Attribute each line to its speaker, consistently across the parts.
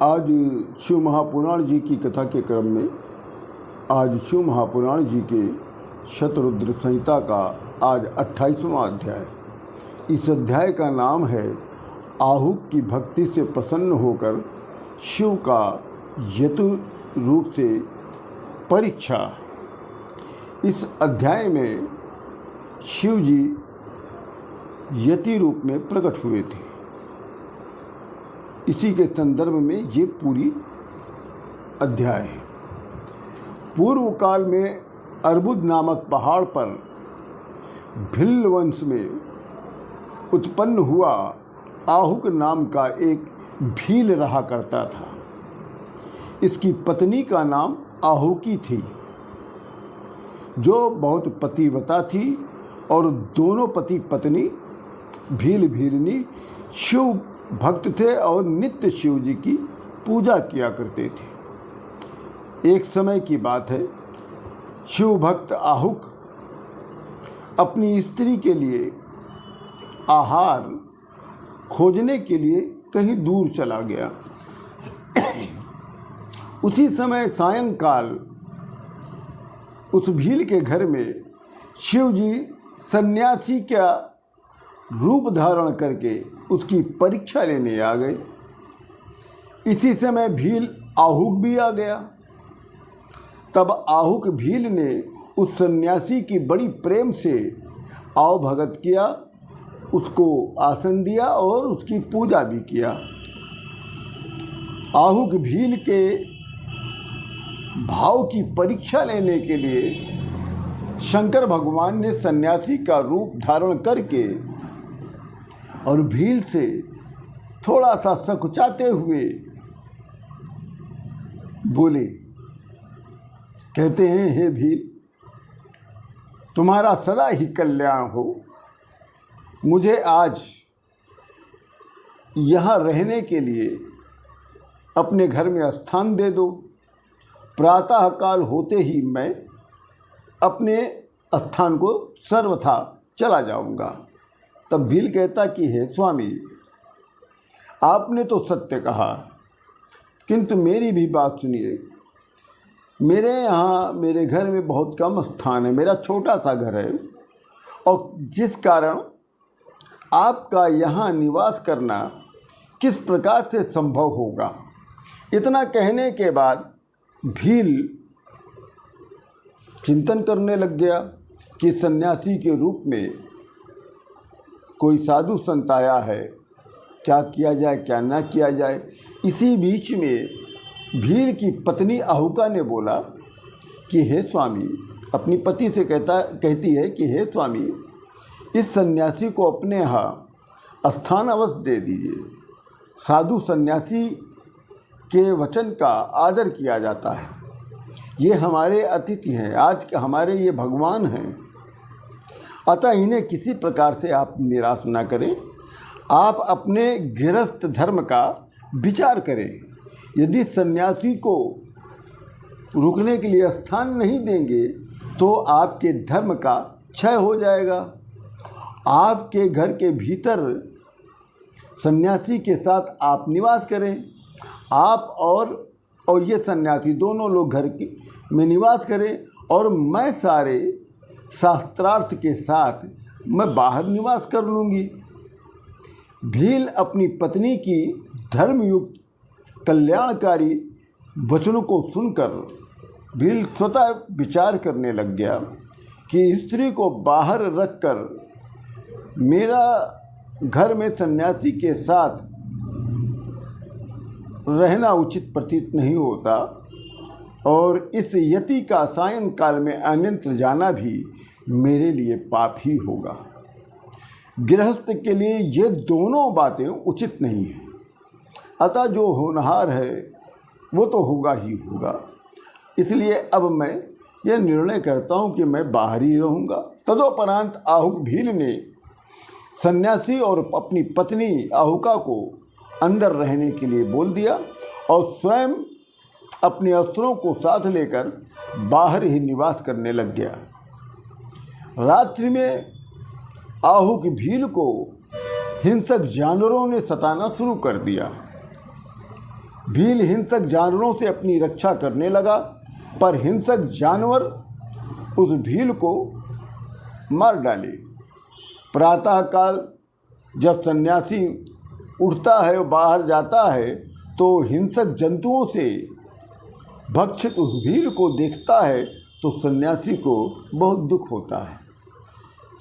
Speaker 1: आज शिव महापुराण जी की कथा के क्रम में आज शिव महापुराण जी के शतरुद्र संहिता का आज 28वां अध्याय। इस अध्याय का नाम है आहुक की भक्ति से प्रसन्न होकर शिव का यतु रूप से परीक्षा। इस अध्याय में शिव जी यति रूप में प्रकट हुए थे। इसी के संदर्भ में ये पूरी अध्याय है। पूर्व काल में अर्बुद नामक पहाड़ पर भिल्ल वंश में उत्पन्न हुआ आहुक नाम का एक भील रहा करता था। इसकी पत्नी का नाम आहुकी थी, जो बहुत पतिव्रता थी और दोनों पति पत्नी भील भीलनी शिव भक्त थे और नित्य शिव जी की पूजा किया करते थे। एक समय की बात है, शिव भक्त आहुक अपनी स्त्री के लिए आहार खोजने के लिए कहीं दूर चला गया। उसी समय सायंकाल उस भील के घर में शिव जी सन्यासी का रूप धारण करके उसकी परीक्षा लेने आ गए। इसी समय भील आहुक भी आ गया। तब आहुक भील ने उस सन्यासी की बड़ी प्रेम से आवभगत किया, उसको आसन दिया और उसकी पूजा भी किया। आहुक भील के भाव की परीक्षा लेने के लिए शंकर भगवान ने सन्यासी का रूप धारण करके और भील से थोड़ा सा सकुचाते हुए बोले, कहते हैं, हे भील, तुम्हारा सदा ही कल्याण हो। मुझे आज यहाँ रहने के लिए अपने घर में स्थान दे दो। प्रातःकाल होते ही मैं अपने स्थान को सर्वथा चला जाऊंगा। तब भील कहता कि हे स्वामी, आपने तो सत्य कहा, किंतु मेरी भी बात सुनिए। मेरे घर में बहुत कम स्थान है, मेरा छोटा सा घर है, और जिस कारण आपका यहाँ निवास करना किस प्रकार से संभव होगा। इतना कहने के बाद भील चिंतन करने लग गया कि सन्यासी के रूप में कोई साधु संत आया है, क्या किया जाए क्या ना किया जाए। इसी बीच में भील की पत्नी आहुका ने बोला कि हे स्वामी, अपनी पति से कहती है कि हे स्वामी, इस सन्यासी को अपने यहाँ स्थान अवश्य दे दीजिए। साधु सन्यासी के वचन का आदर किया जाता है। ये हमारे अतिथि हैं, आज के हमारे ये भगवान हैं, अतः इन्हें किसी प्रकार से आप निराश न करें। आप अपने गृहस्थ धर्म का विचार करें। यदि सन्यासी को रुकने के लिए स्थान नहीं देंगे तो आपके धर्म का क्षय हो जाएगा। आपके घर के भीतर सन्यासी के साथ आप निवास करें। आप और ये सन्यासी दोनों लोग घर में निवास करें, और मैं सारे शास्त्रार्थ के साथ मैं बाहर निवास कर लूँगी। भील अपनी पत्नी की धर्मयुक्त कल्याणकारी वचनों को सुनकर भील स्वतः विचार करने लग गया कि स्त्री को बाहर रखकर मेरा घर में सन्यासी के साथ रहना उचित प्रतीत नहीं होता, और इस यति का सायंकाल में अन्यत्र जाना भी मेरे लिए पाप ही होगा। गृहस्थ के लिए ये दोनों बातें उचित नहीं हैं। अतः जो होनहार है वो तो होगा ही होगा। इसलिए अब मैं ये निर्णय करता हूँ कि मैं बाहर ही रहूँगा। तदोपरांत आहुक भील ने सन्यासी और अपनी पत्नी आहुका को अंदर रहने के लिए बोल दिया, और स्वयं अपने अस्त्रों को साथ लेकर बाहर ही निवास करने लग गया। रात्रि में आहुक भील को हिंसक जानवरों ने सताना शुरू कर दिया। भील हिंसक जानवरों से अपनी रक्षा करने लगा, पर हिंसक जानवर उस भील को मार डाले। प्रातःकाल जब सन्यासी उठता है और बाहर जाता है तो हिंसक जंतुओं से भक्षित उस भील को देखता है तो सन्यासी को बहुत दुख होता है।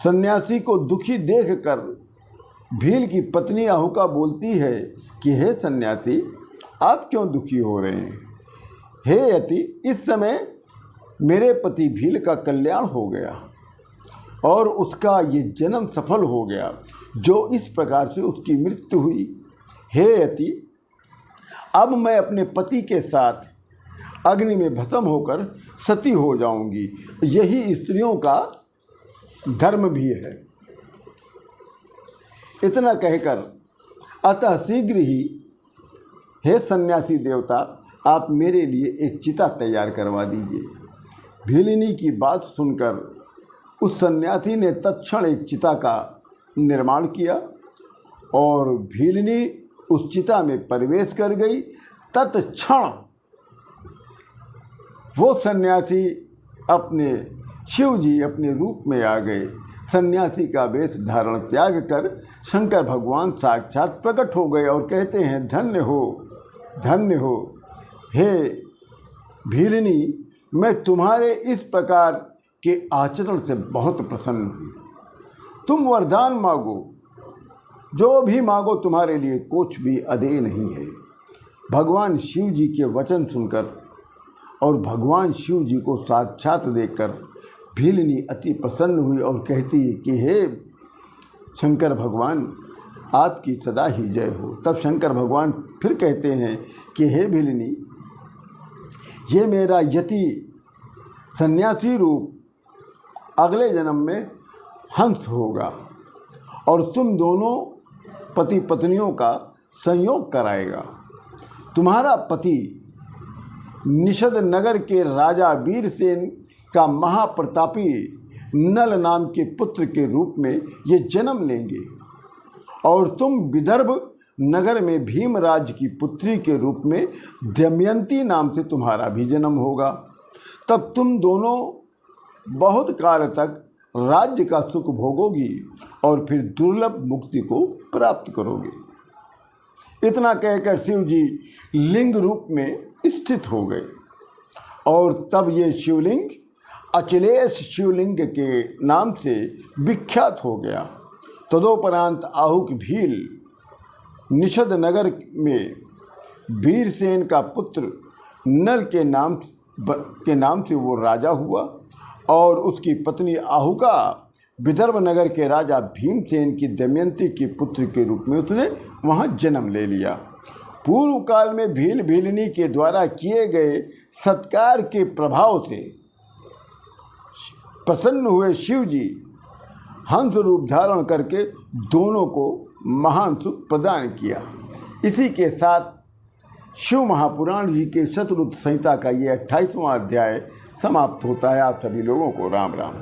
Speaker 1: सन्यासी को दुखी देखकर भील की पत्नी अहुका बोलती है कि हे सन्यासी, आप क्यों दुखी हो रहे हैं? हे यति, इस समय मेरे पति भील का कल्याण हो गया और उसका ये जन्म सफल हो गया, जो इस प्रकार से उसकी मृत्यु हुई। हे यति, अब मैं अपने पति के साथ अग्नि में भस्म होकर सती हो जाऊंगी। यही स्त्रियों का धर्म भी है। इतना कहकर अतः शीघ्र ही हे सन्यासी देवता, आप मेरे लिए एक चिता तैयार करवा दीजिए। भीलिनी की बात सुनकर उस सन्यासी ने तत्क्षण एक चिता का निर्माण किया और भीलिनी उस चिता में प्रवेश कर गई। तत्क्षण वो सन्यासी अपने शिव जी अपने रूप में आ गए। सन्यासी का वेश धारण त्याग कर शंकर भगवान साक्षात प्रकट हो गए और कहते हैं, धन्य हो, धन्य हो। हे भीलिनी, मैं तुम्हारे इस प्रकार के आचरण से बहुत प्रसन्न हूँ। तुम वरदान मांगो, जो भी मांगो तुम्हारे लिए कुछ भी अदेय नहीं है। भगवान शिव जी के वचन सुनकर और भगवान शिव जी को साक्षात देखकर भीलिनी अति प्रसन्न हुई और कहती है कि हे शंकर भगवान, आपकी सदा ही जय हो। तब शंकर भगवान फिर कहते हैं कि हे भीलिनी, ये मेरा यति सन्यासी रूप अगले जन्म में हंस होगा और तुम दोनों पति पत्नियों का संयोग कराएगा। तुम्हारा पति निषद नगर के राजा वीरसेन का महाप्रतापी नल नाम के पुत्र के रूप में ये जन्म लेंगे और तुम विदर्भ नगर में भीमराज की पुत्री के रूप में दमयंती नाम से तुम्हारा भी जन्म होगा। तब तुम दोनों बहुत काल तक राज्य का सुख भोगोगी और फिर दुर्लभ मुक्ति को प्राप्त करोगे। इतना कहकर शिव जी लिंग रूप में स्थित हो गए और तब ये शिवलिंग अचलेश शिवलिंग के नाम से विख्यात हो गया। तदोपरांत आहुक भील निषद नगर में वीरसेन का पुत्र नल के नाम से वो राजा हुआ और उसकी पत्नी आहुका विदर्भ नगर के राजा भीमसेन की दमयंती के पुत्र के रूप में उसने वहाँ जन्म ले लिया। पूर्व काल में भील भीलिनी के द्वारा किए गए सत्कार के प्रभाव से प्रसन्न हुए शिव जी हंस रूप धारण करके दोनों को महान सुख प्रदान किया। इसी के साथ शिव महापुराण जी के शतरुद्र संहिता का ये 28वां अध्याय समाप्त होता है। आप सभी लोगों को राम राम।